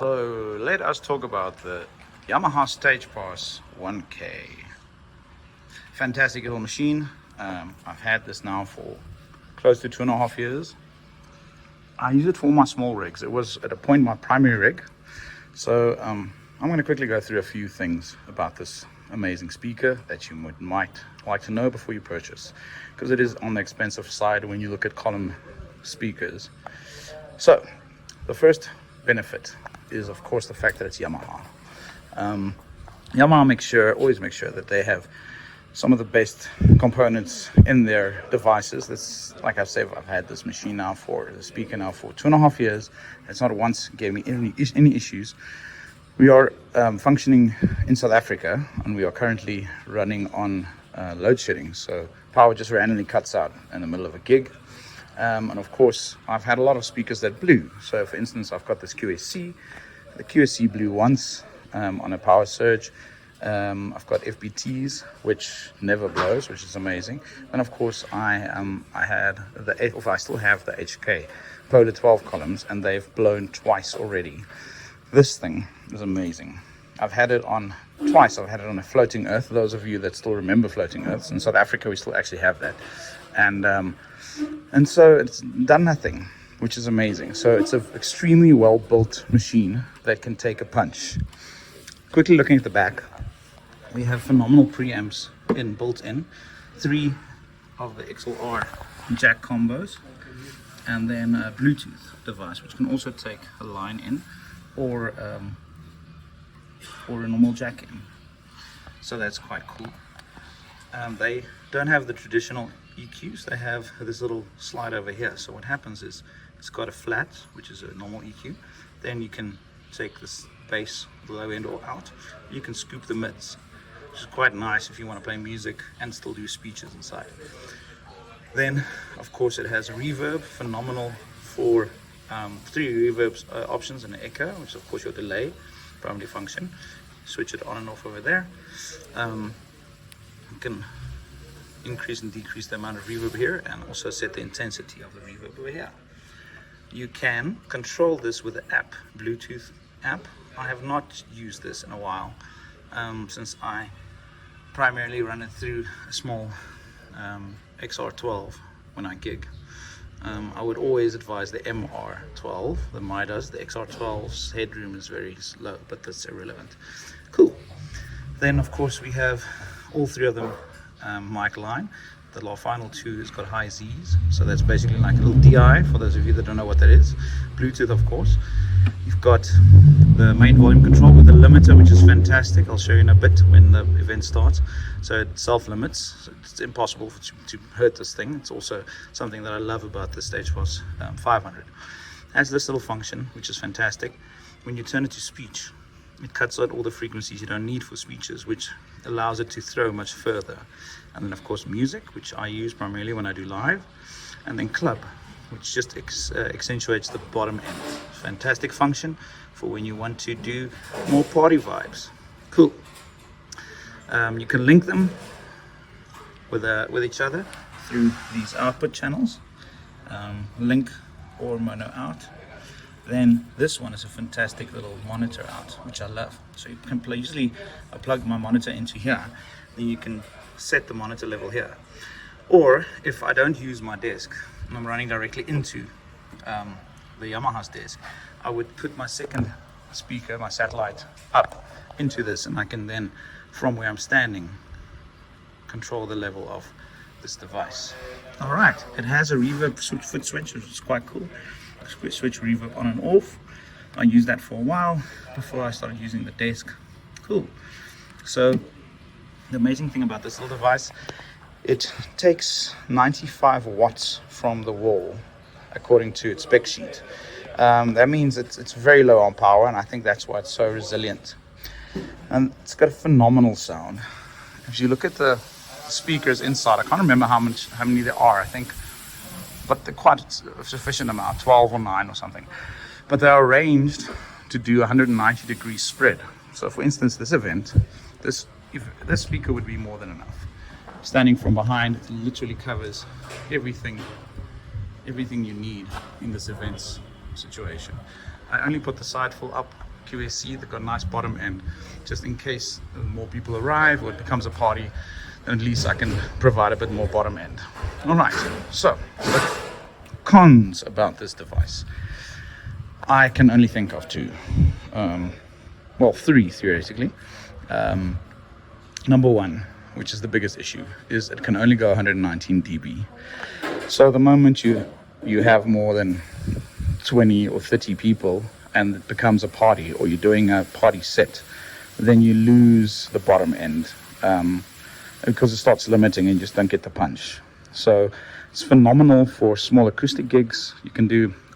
So let us talk about the Yamaha Stagepas 1K. Fantastic little machine. I've had this now for close to 2.5 years. I use it for my small rigs. It was at a point my primary rig. So I'm going to quickly go through a few things about this amazing speaker that you might like to know before you purchase, because it is on the expensive side when you look at column speakers. So the first benefit is, of course, the fact that it's Yamaha. Yamaha always make sure that they have some of the best components in their devices. That's, like I said, I've had this machine now for the speaker now for 2.5 years. It's not once gave me any issues. We are functioning in South Africa, and we are currently running on load shedding, so power just randomly cuts out in the middle of a gig. And of course, I've had a lot of speakers that blew. So for instance, I've got this QSC. The QSC blew once on a power surge. I've got FBTs, which never blows, which is amazing. And of course, I still have the HK Polar 12 columns, and they've blown twice already. This thing is amazing. I've had it on twice. I've had it on a floating earth. Those of you that still remember floating earths, in South Africa, we still actually have that. And so it's done nothing, which is amazing. So it's an extremely well-built machine that can take a punch. Quickly looking at the back, we have phenomenal preamps built in, 3 of the XLR jack combos, and then a Bluetooth device, which can also take a line in or a normal jack in. So that's quite cool. They don't have the traditional EQs. They have this little slide over here. So what happens is it's got a flat, which is a normal EQ. Then you can take this bass, the low end, or out. You can scoop the mids, which is quite nice if you want to play music and still do speeches inside. Then, of course, it has reverb, phenomenal for 3 reverb options and an echo, which is of course your delay primary function. Switch it on and off over there. You can increase and decrease the amount of reverb here, and also set the intensity of the reverb over here. You can control this with the app, Bluetooth app. I have not used this in a while, since I primarily run it through a small XR12 when I gig. I would always advise the MR12, the Midas. The XR12's headroom is very low, but that's irrelevant. Cool. Then of course we have all 3 of them mic line. The final 2 has got high Z's, so that's basically like a little DI for those of you that don't know what that is. Bluetooth, of course. You've got the main volume control with the limiter, which is fantastic. I'll show you in a bit when the event starts. So it self-limits, so it's impossible to hurt this thing. It's also something that I love about the Stagepas 500. It has this little function, which is fantastic. When you turn it to speech, it cuts out all the frequencies you don't need for speeches, which allows it to throw much further. And then of course music, which I use primarily when I do live, and then club, which just accentuates the bottom end. Fantastic function for when you want to do more party vibes. Cool. You can link them with each other through these output channels, link or mono out. Then this one is a fantastic little monitor out, which I love. So you can usually I plug my monitor into here, then you can set the monitor level here. Or if I don't use my desk and I'm running directly into the Yamaha's desk, I would put my second speaker, my satellite, up into this, and I can then, from where I'm standing, control the level of this device. All right, it has a reverb foot switch, which is quite cool. Switch reverb on and off. I used that for a while before I started using the desk. Cool. So the amazing thing about this little device, it takes 95 watts from the wall according to its spec sheet. That means it's very low on power, and I think that's why it's so resilient. And it's got a phenomenal sound. If you look at the speakers inside, I can't remember how many there are, I think, but they're quite a sufficient amount, 12 or 9 or something. But they're arranged to do 190 degree spread. So for instance, this event, this speaker would be more than enough. Standing from behind, it literally covers everything you need in this events situation. I only put the side full up QSC. They've got a nice bottom end, just in case more people arrive or it becomes a party, then at least I can provide a bit more bottom end. All right, so the cons about this device, I can only think of two. Well, three theoretically. Number one, which is the biggest issue, is it can only go 119 dB. So the moment you have more than 20 or 30 people and it becomes a party, or you're doing a party set, then you lose the bottom end, because it starts limiting and you just don't get the punch. So it's phenomenal for small acoustic gigs.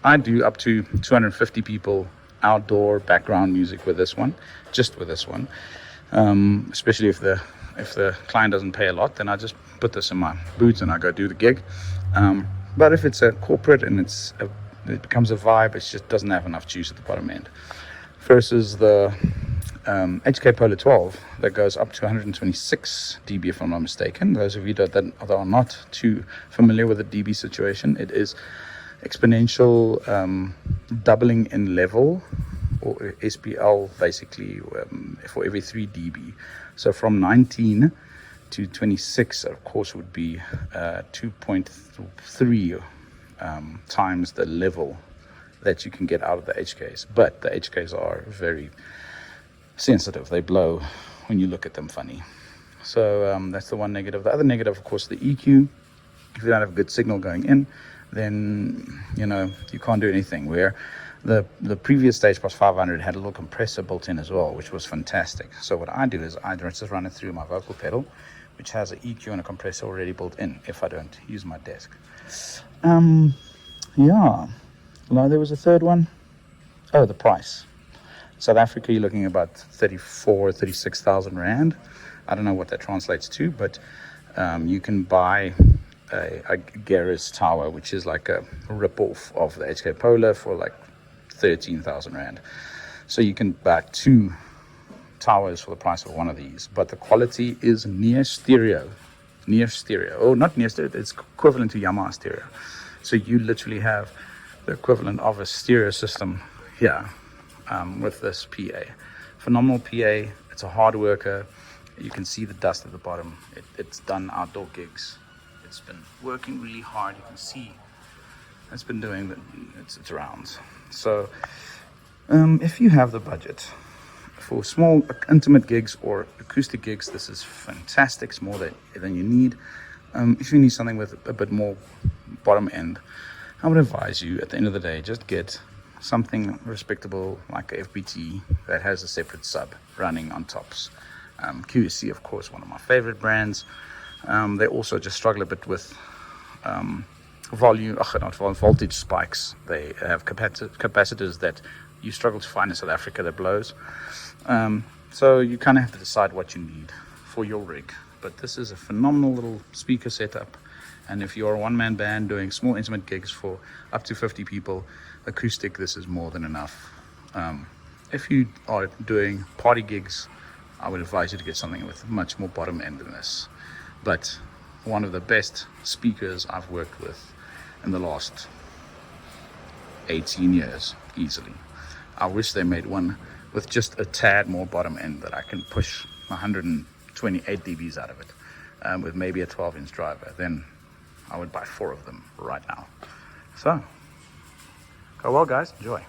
I do up to 250 people outdoor background music with this one, just with this one. Especially if the client doesn't pay a lot, then I just put this in my boots and I go do the gig. But if it's a corporate and it becomes a vibe, it just doesn't have enough juice at the bottom end. Versus the HK Polar 12 that goes up to 126 dB, if I'm not mistaken. Those of you that are not too familiar with the dB situation, it is exponential doubling in level, or SPL basically, for every 3 dB. So from 19 to 26, of course, would be 2.3 times the level that you can get out of the HKs. But the HKs are very sensitive. They blow when you look at them funny. So that's the one negative. The other negative, of course, the EQ. If you don't have a good signal going in, then you can't do anything. Where the previous Stagepas 500 had a little compressor built in as well, which was fantastic. So what I do is I just run it through my vocal pedal, which has an EQ and a compressor already built in if I don't use my desk. Yeah. Well, there was a third one. Oh, the price. South Africa, you're looking about 36,000 Rand. I don't know what that translates to, but you can buy a Garris tower, which is like a rip-off of the HK Polar, for like 13,000 Rand. So you can buy 2 towers for the price of one of these, but the quality is near stereo. Oh, not near stereo, it's equivalent to Yamaha stereo. So you literally have the equivalent of a stereo system here with this PA. Phenomenal PA. It's a hard worker. You can see the dust at the bottom. It's done outdoor gigs. It's been working really hard. You can see it's been doing its rounds. So if you have the budget for small intimate gigs or acoustic gigs, this is fantastic. It's more than you need. If you need something with a bit more bottom end, I would advise you, at the end of the day, just get something respectable like a FBT that has a separate sub running on tops. QSC, of course, one of my favorite brands. They also just struggle a bit with voltage spikes. They have capacitors that you struggle to find in South Africa that blows. So you kind of have to decide what you need for your rig. But this is a phenomenal little speaker setup. And if you're a one-man band doing small intimate gigs for up to 50 people, acoustic, this is more than enough. If you are doing party gigs, I would advise you to get something with much more bottom end than this. But one of the best speakers I've worked with in the last 18 years, easily. I wish they made one with just a tad more bottom end that I can push 128 dBs out of it, with maybe a 12-inch driver. Then I would buy 4 of them right now. So, go well, guys. Enjoy.